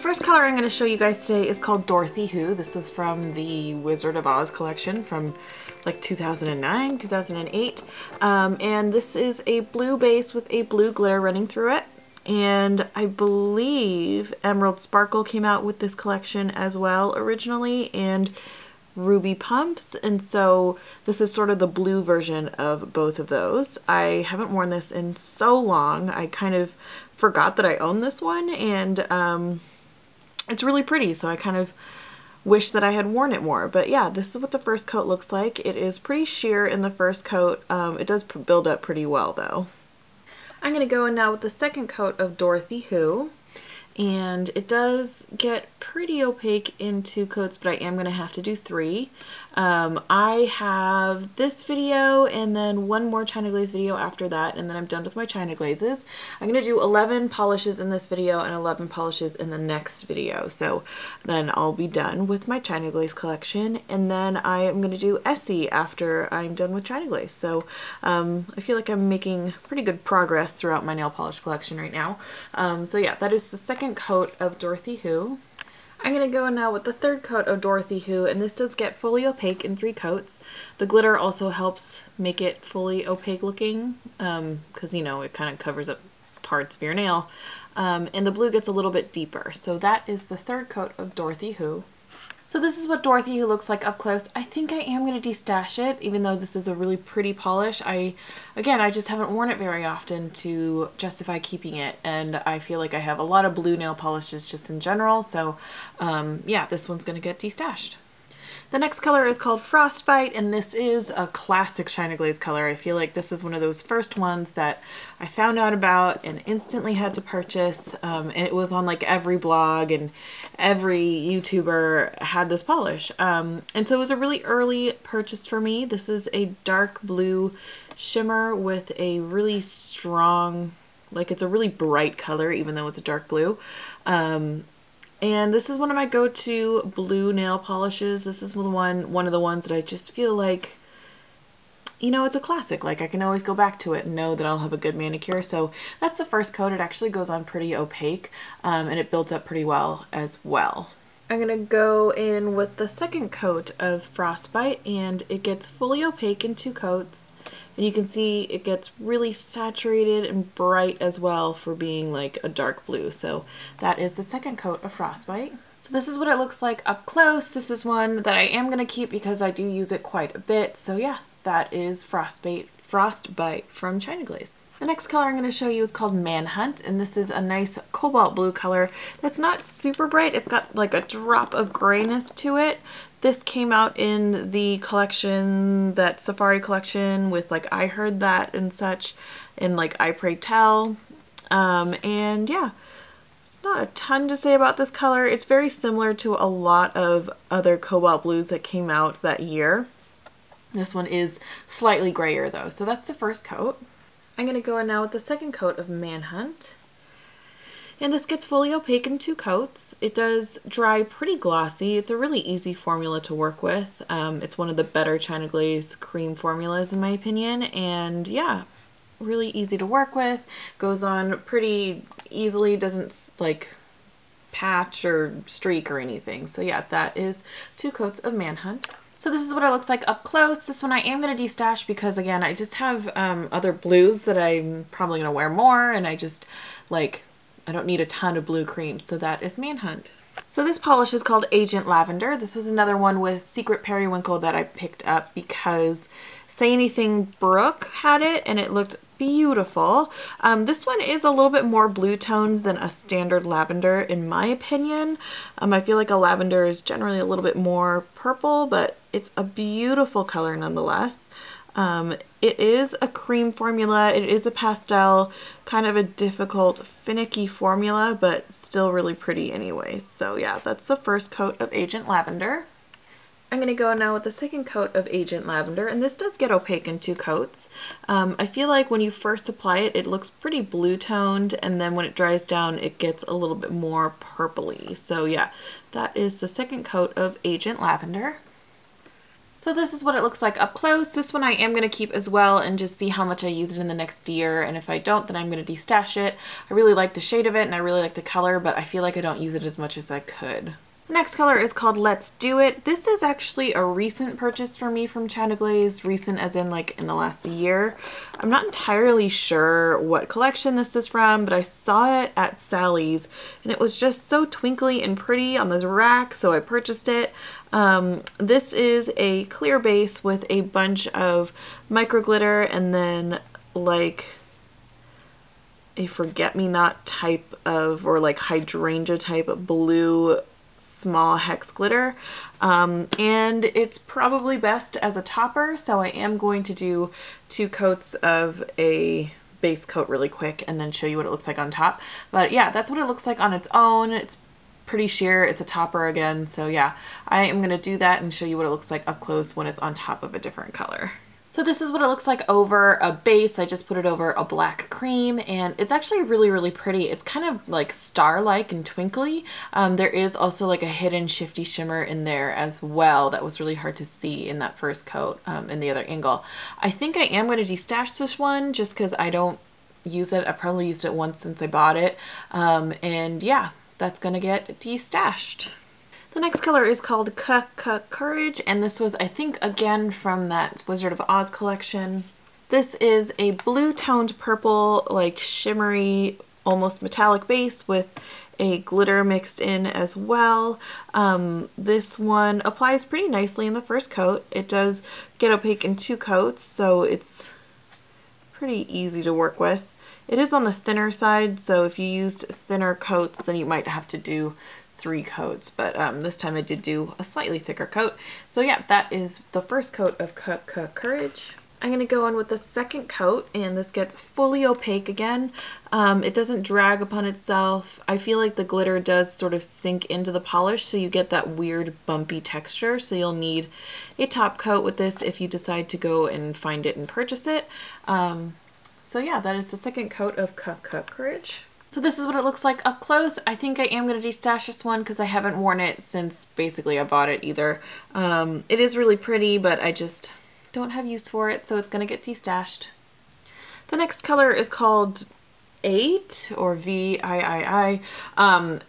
first color I'm going to show you guys today is called Dorothy Who. This was from the Wizard of Oz collection from like 2009, 2008. And this is a blue base with a blue glitter running through it. And I believe Emerald Sparkle came out with this collection as well originally, and Ruby Pumps, and so this is sort of the blue version of both of those. I haven't worn this in so long. I kind of forgot that I own this one, and it's really pretty, so I kind of wish that I had worn it more. But yeah, this is what the first coat looks like. It is pretty sheer in the first coat. It does build up pretty well though. I'm going to go in now with the second coat of Dorothy Who, and it does get pretty opaque in 2 coats, but I am going to have to do 3. I have this video and then one more China Glaze video after that, and then I'm done with my China Glazes. I'm going to do 11 polishes in this video and 11 polishes in the next video, so then I'll be done with my China Glaze collection, and then I am going to do Essie after I'm done with China Glaze. So I feel like I'm making pretty good progress throughout my nail polish collection right now. So yeah, that is the second coat of Dorothy Who. I'm going to go now with the third coat of Dorothy Who, and this does get fully opaque in 3 coats. The glitter also helps make it fully opaque looking, because, you know, it kind of covers up parts of your nail. And the blue gets a little bit deeper. So that is the third coat of Dorothy Who. So this is what Dorothy Who looks like up close. I think I am going to destash it, even though this is a really pretty polish. Again, I just haven't worn it very often to justify keeping it, and I feel like I have a lot of blue nail polishes just in general, so yeah, this one's going to get destashed. The next color is called Frostbite, and this is a classic China Glaze color. I feel like this is one of those first ones that I found out about and instantly had to purchase. And it was on like every blog and every YouTuber had this polish. And so it was a really early purchase for me. This is a dark blue shimmer with a really strong, like it's a really bright color even though it's a dark blue. And this is one of my go-to blue nail polishes. This is one of the ones that I just feel like, you know, it's a classic. Like I can always go back to it and know that I'll have a good manicure. So that's the first coat. It actually goes on pretty opaque, and it builds up pretty well as well. I'm gonna go in with the second coat of Frostbite, and it gets fully opaque in 2 coats. And you can see it gets really saturated and bright as well for being like a dark blue. So that is the second coat of Frostbite. So this is what it looks like up close. This is one that I am going to keep because I do use it quite a bit. So yeah, that is Frostbite from China Glaze. The next color I'm going to show you is called Manhunt, and this is a nice cobalt blue color that's not super bright. It's got like a drop of grayness to it. This came out in the collection, that Safari collection with like I Heard That and such, and like I Pray Tell. And yeah, it's not a ton to say about this color. It's very similar to a lot of other cobalt blues that came out that year. This one is slightly grayer though, so that's the first coat. I'm going to go in now with the second coat of Manhunt. And this gets fully opaque in 2 coats. It does dry pretty glossy. It's a really easy formula to work with. It's one of the better China Glaze cream formulas in my opinion. And yeah, really easy to work with. Goes on pretty easily, doesn't like patch or streak or anything. So yeah, that is 2 coats of Manhunt. So this is what it looks like up close. This one I am going to destash because again, I just have other blues that I'm probably going to wear more, and I just like, I don't need a ton of blue cream. So that is Manhunt. So this polish is called Agent Lavender. This was another one with Secret Periwinkle that I picked up because Say Anything Brooke had it and it looked beautiful. This one is a little bit more blue toned than a standard lavender in my opinion. I feel like a lavender is generally a little bit more purple, but it's a beautiful color nonetheless. It is a cream formula. It is a pastel, kind of a difficult, finicky formula, but still really pretty anyway. So yeah, that's the first coat of Agent Lavender. I'm going to go now with the second coat of Agent Lavender, and this does get opaque in 2 coats. I feel like when you first apply it, it looks pretty blue toned, and then when it dries down, it gets a little bit more purpley. So yeah, that is the second coat of Agent Lavender. So this is what it looks like up close. This one I am going to keep as well and just see how much I use it in the next year. And if I don't, then I'm going to destash it. I really like the shade of it and I really like the color, but I feel like I don't use it as much as I could. The next color is called Let's Do It. This is actually a recent purchase for me from China Glaze. Recent as in like in the last year. I'm not entirely sure what collection this is from, but I saw it at Sally's and it was just so twinkly and pretty on the rack, so I purchased it. This is a clear base with a bunch of micro glitter and then like a forget-me-not type of, or like hydrangea type of blue small hex glitter, and it's probably best as a topper, so I am going to do 2 coats of a base coat really quick and then show you what it looks like on top. But yeah, that's what it looks like on its own. It's pretty sheer, it's a topper again, so yeah, I am going to do that and show you what it looks like up close when it's on top of a different color. So this is what it looks like over a base. I just put it over a black cream and it's actually really, really pretty. It's kind of like star-like and twinkly. There is also like a hidden shifty shimmer in there as well that was really hard to see in that first coat in the other angle. I think I am going to destash this one just because I don't use it. I probably used it once since I bought it. And yeah, that's going to get destashed. The next color is called Crust Courage, and this was, I think, again from that Wizard of Oz collection. This is a blue-toned purple, like shimmery, almost metallic base with a glitter mixed in as well. This one applies pretty nicely in the first coat. It does get opaque in 2 coats, so it's pretty easy to work with. It is on the thinner side, so if you used thinner coats, then you might have to do 3 coats, but this time I did do a slightly thicker coat. So yeah, that is the first coat of Crust Courage. I'm going to go on with the second coat, and this gets fully opaque again. It doesn't drag upon itself. I feel like the glitter does sort of sink into the polish, so you get that weird bumpy texture, so you'll need a top coat with this if you decide to go and find it and purchase it. So yeah, that is the second coat of Crust Courage. So this is what it looks like up close. I think I am going to destash this one because I haven't worn it since basically I bought it either. It is really pretty, but I just don't have use for it, so it's going to get destashed. The next color is called VIII or VIII.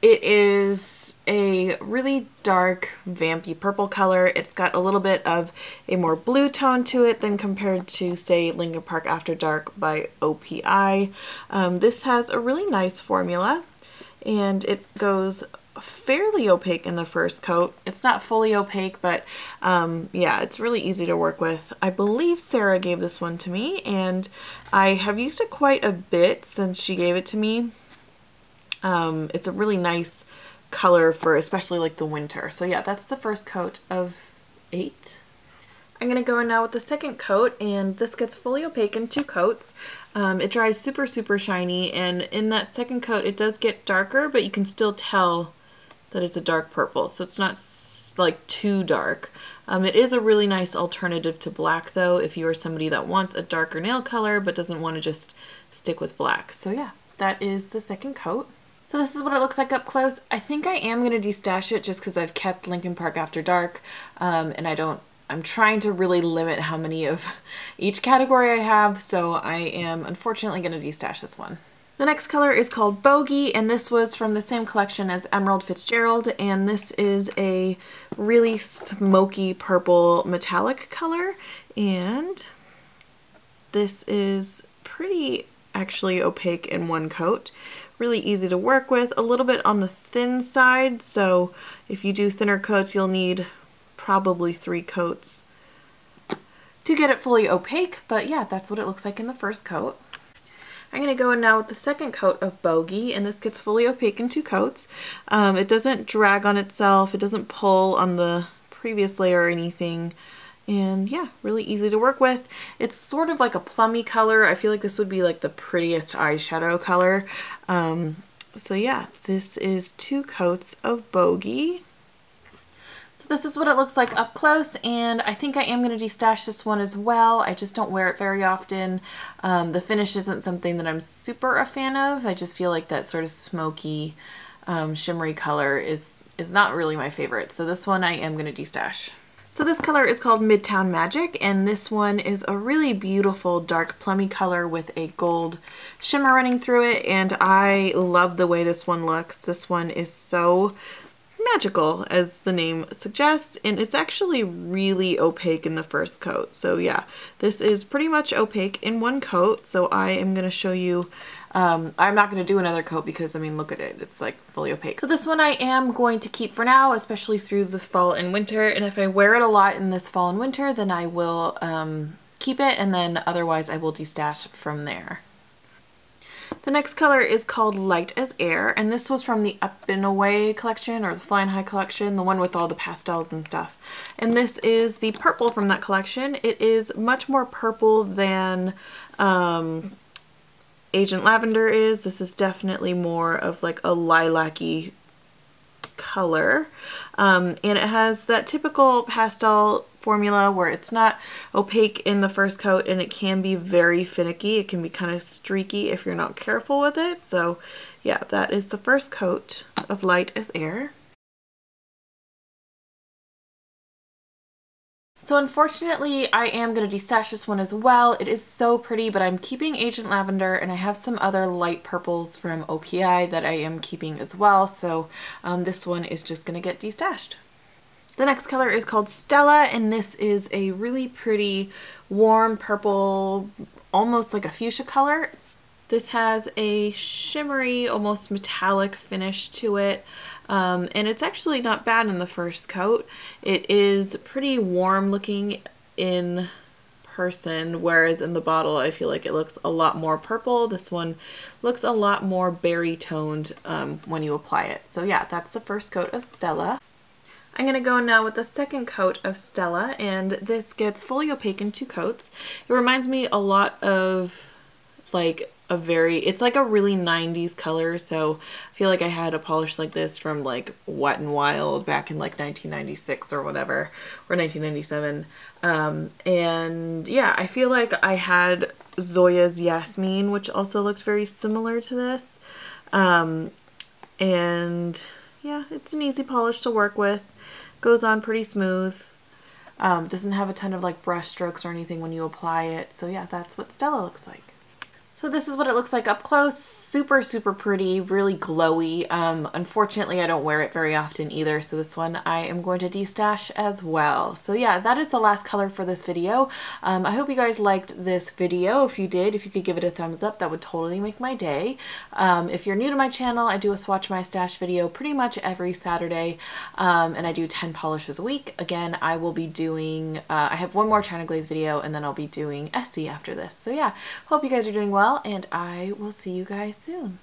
It is a really dark vampy purple color. It's got a little bit of a more blue tone to it than compared to, say, Linkin Park After Dark by OPI. This has a really nice formula and it goes fairly opaque in the first coat. It's not fully opaque, but yeah, it's really easy to work with. I believe Sarah gave this one to me and I have used it quite a bit since she gave it to me. It's a really nice color for especially like the winter. So yeah, that's the first coat of VIII. I'm going to go in now with the second coat, and this gets fully opaque in 2 coats. It dries super, super shiny, and in that second coat it does get darker, but you can still tell that it's a dark purple, so it's not like too dark. It is a really nice alternative to black though, if you are somebody that wants a darker nail color but doesn't want to just stick with black. So yeah, that is the second coat. So this is what it looks like up close. I think I am going to destash it just because I've kept Linkin Park After Dark, and I'm trying to really limit how many of each category I have, so I am unfortunately going to destash this one. The next color is called Bogie, and this was from the same collection as Emerald Fitzgerald, and this is a really smoky purple metallic color, and this is pretty actually opaque in 1 coat. Really easy to work with, a little bit on the thin side, so if you do thinner coats you'll need probably 3 coats to get it fully opaque, but yeah, that's what it looks like in the first coat. I'm going to go in now with the second coat of Bogie, and this gets fully opaque in 2 coats. It doesn't drag on itself, it doesn't pull on the previous layer or anything, and yeah, really easy to work with. It's sort of like a plummy color. I feel like this would be like the prettiest eyeshadow color. So yeah, this is 2 coats of Bogie. So this is what it looks like up close, and I think I am going to destash this one as well. I just don't wear it very often. The finish isn't something that I'm super a fan of. I just feel like that sort of smoky, shimmery color is not really my favorite. So this one I am going to destash. So this color is called Midtown Magic, and this one is a really beautiful dark plummy color with a gold shimmer running through it, and I love the way this one looks. This one is so magical, as the name suggests, and it's actually really opaque in the first coat. So yeah, this is pretty much opaque in one coat, so I am going to show you. I'm not going to do another coat because, I mean, look at it. It's like fully opaque. So this one I am going to keep for now, especially through the fall and winter, and if I wear it a lot in this fall and winter, then I will keep it, and then otherwise I will destash from there. The next color is called Light as Air, and this was from the Up and Away collection, or the Flying High collection, the one with all the pastels and stuff. And this is the purple from that collection. It is much more purple than Agent Lavender is. This is definitely more of like a lilac-y color, and it has that typical pastel formula where it's not opaque in the first coat, and it can be very finicky. It can be kind of streaky if you're not careful with it. So yeah, that is the first coat of Light as Air. So unfortunately, I am going to destash this one as well. It is so pretty, but I'm keeping Agent Lavender, and I have some other light purples from OPI that I am keeping as well. So this one is just going to get destashed. The next color is called Stella, and this is a really pretty warm purple, almost like a fuchsia color. This has a shimmery, almost metallic finish to it, and it's actually not bad in the first coat. It is pretty warm looking in person, whereas in the bottle I feel like it looks a lot more purple. This one looks a lot more berry toned when you apply it. So yeah, that's the first coat of Stella. I'm going to go now with the second coat of Stella, and this gets fully opaque in 2 coats. It reminds me a lot of like it's like a really 90s color, so I feel like I had a polish like this from like Wet n Wild back in like 1996 or whatever, or 1997. And yeah, I feel like I had Zoya's Yasmin, which also looked very similar to this. And yeah, it's an easy polish to work with. Goes on pretty smooth. Doesn't have a ton of like brush strokes or anything when you apply it. So yeah, that's what Stella looks like. So this is what it looks like up close. Super, super pretty, really glowy. Unfortunately, I don't wear it very often either, so this one I am going to destash as well. So yeah, that is the last color for this video. I hope you guys liked this video. If you did, if you could give it a thumbs up, that would totally make my day. If you're new to my channel, I do a Swatch My Stash video pretty much every Saturday, and I do 10 polishes a week. Again, I will be doing, I have one more China Glaze video, and then I'll be doing Essie after this. So yeah, hope you guys are doing well, and I will see you guys soon.